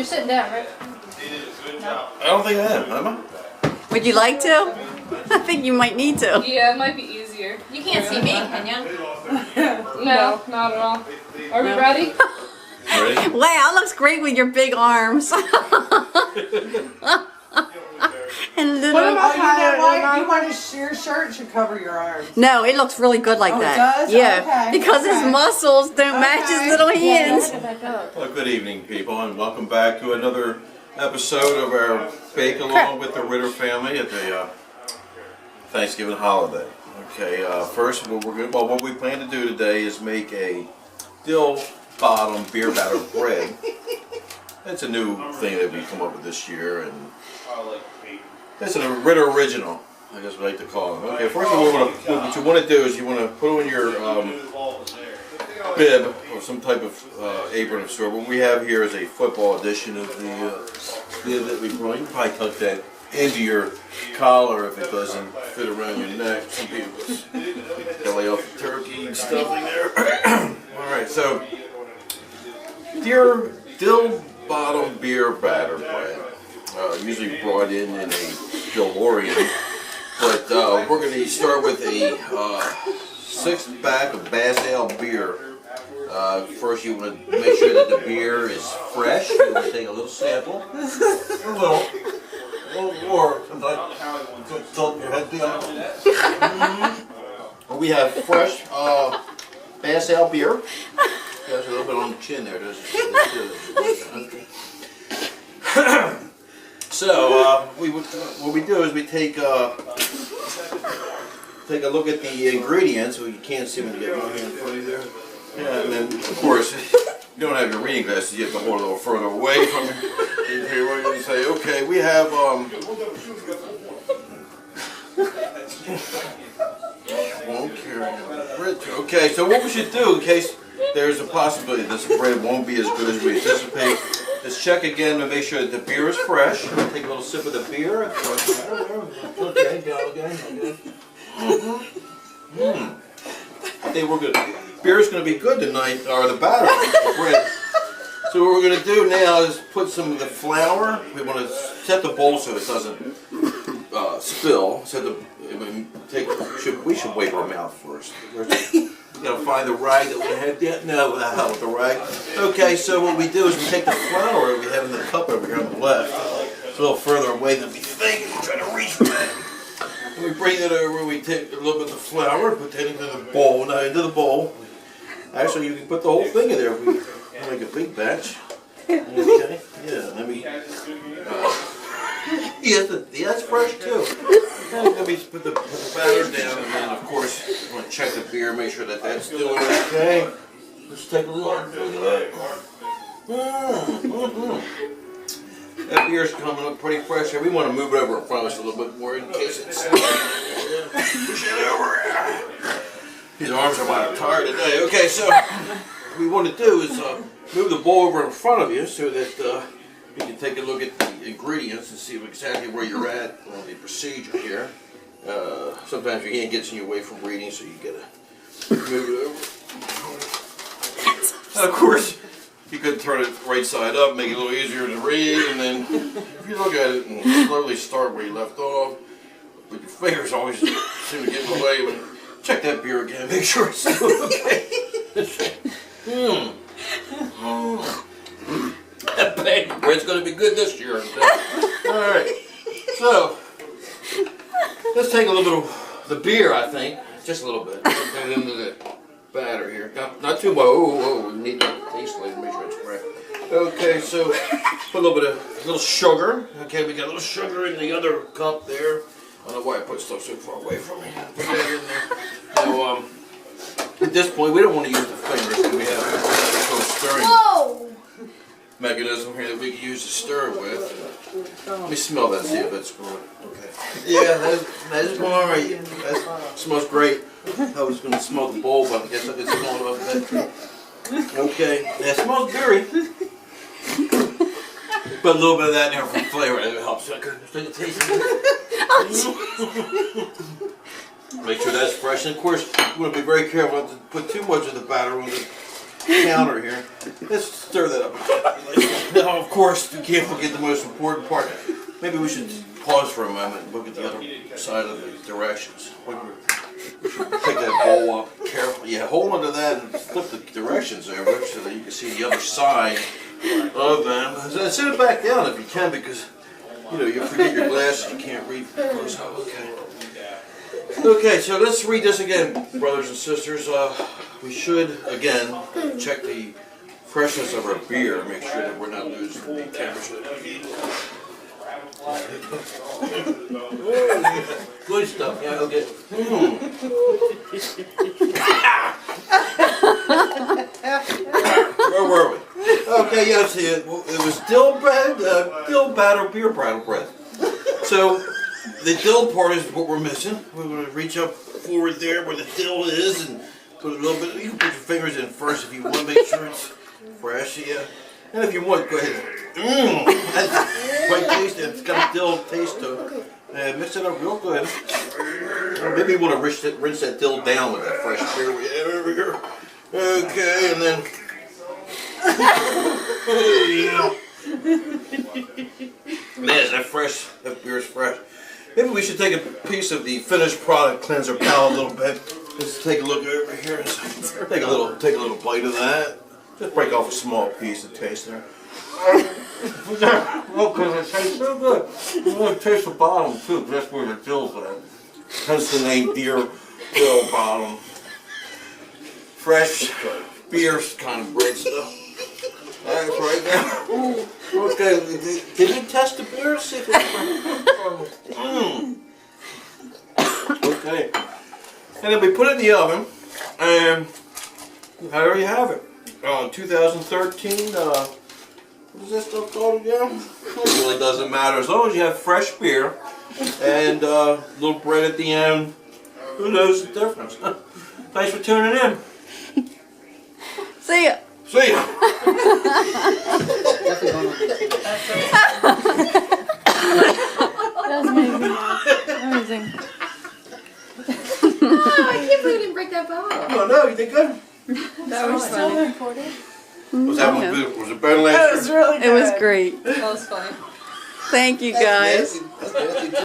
sitting down, right? I don't think I am I? Would you like to? I think you might need to. Yeah, it might be easier. You can't see me, can you? No, not at all. Are we ready? Ready? Wow, it looks great with your big arms. And little. What about you want your shirt should cover your arms. No, it looks really good like that. It does? Yeah, Okay. because his muscles don't match his little hands. Well, good evening, people, and welcome back to another episode of our Bake Along with the Ritter family at the Thanksgiving holiday. Okay, first, what we plan to do today is make a dill bottom beer batter bread. It's a new thing that we come up with this year, and it's a Ritter original, I guess we like to call it. Okay, first of all, what you want to do is you want to put on your bib or some type of apron of sort. What we have here is a football edition of the bib that we brought. You can probably tuck that into your collar if it doesn't fit around your neck. Some people just lay off the turkey and stuffing there. Alright, so dill bottom beer batter bread. Usually brought in a DeLorean, but we're going to start with a 6-pack of Bass Ale beer. First, you want to make sure that the beer is fresh. You want to take a little sample, a little more. Sometimes tilt your head down. We have fresh Bass Ale beer. There's a little bit on the chin there. So what we do is we take a look at the ingredients. So you can't see when you get my hand in front of you there. Yeah, and then of course you don't have your reading glasses. You have to hold it a little further away from you. Here we're going to say, okay, we have okay, so what we should do in case there's a possibility this bread won't be as good as we anticipate, let's check again to make sure that the beer is fresh. Take a little sip of the beer. Okay, I think we're good. Beer's going to be good tonight, or the batter, the bread. So what we're going to do now is put some of the flour. We want to set the bowl so it doesn't spill. We should wipe our mouth first. We gotta find the rag that we had there. No, the hell with the rag. Okay, so what we do is we take the flour that we have in the cup over here on the left. It's a little further away than we think. We try to reach for it. And we bring it over. We take a little bit of the flour, put that into the bowl. Now into the bowl. Actually, you can put the whole thing in there if we make a big batch. Okay. Yeah. Let me. Yeah, that's fresh too. Let me put the batter down, and then of course you want to check the beer, make sure that that's doing okay. Let's take a look at that. That beer's coming up pretty fresh here. We want to move it over in front of us a little bit more in case it's push it over. His arms are about tired today. Okay, so what we want to do is move the bowl over in front of you so that you can take a look at the ingredients and see exactly where you're at on the procedure here. Sometimes your hand gets in your way from reading, so you gotta move it over. Of course, you could turn it right side up, make it a little easier to read, and then if you look at it and slowly start where you left off, but your fingers always seem to get in the way. But check that beer again, make sure it's still okay. That bag bread's going to be good this year. Alright, so let's take a little bit of the beer, I think. Just a little bit. Put it into the batter here. Not too much. Oh, we need to taste later, make sure it's correct. Okay, so put a little sugar. Okay, we got a little sugar in the other cup there. I don't know why I put stuff so far away from me. Put that in there. So, at this point, we don't want to use the fingers because we have a stirring mechanism here that we can use to stir with. Let me smell that, see if it's good. Okay. Yeah, that's going all right. That smells great. I was going to smell the bowl, but I guess I did smell it up that. Okay, that smells beery. Put a little bit of that in there for flavor. It helps. I could take a taste of it. Make sure that's fresh. And of course, you want to be very careful not to put too much of the batter on the counter here. Let's stir that up. Now, of course, we can't forget the most important part. Maybe we should pause for a moment and look at the other side of the directions. We should pick that bowl up carefully. Yeah, hold on to that and flip the directions over so that you can see the other side of them. Set it back down if you can, because you forget your glasses, you can't read close up. Okay, so let's read this again, brothers and sisters. We should, again, check the freshness of our beer, make sure that we're not losing the temperature. Good stuff, yeah, okay. Where were we? Okay, yes, it was dill batter beer bridle bread. So, the dill part is what we're missing. We're going to reach up forward there where the dill is and put a little bit. You can put your fingers in first if you want to make sure it's fresh. Yeah. And if you want, go ahead. That's quite tasty. It's got a dill taste to it. Mix it up real good. Or maybe you want to rinse that dill down with that fresh beer we have over here. Okay, and then. Man, that fresh. That beer's fresh. Maybe we should take a piece of the finished product, cleanse our palate a little bit. Let's take a look over here and take a little bite of that. Just break off a small piece and taste there. Look, because it tastes so good. You want to taste the bottom too, because that's where the dill's at. Hence the name Dill Bottom. Fresh beer kind of bread stuff. That's right there. Okay, did you test the beer? See if it's Okay. And then we put it in the oven, and there you have it. 2013, what is this stuff called again? It really doesn't matter. As long as you have fresh beer and a little bread at the end, who knows the difference? Thanks for tuning in. See ya. See ya. That was amazing. Amazing. Oh, I can't believe you didn't break that bottle. Oh no, you think good? That was funny. Was that one good? Was it better last year? That was really good. It was great. That was funny. Thank you guys. That's nasty.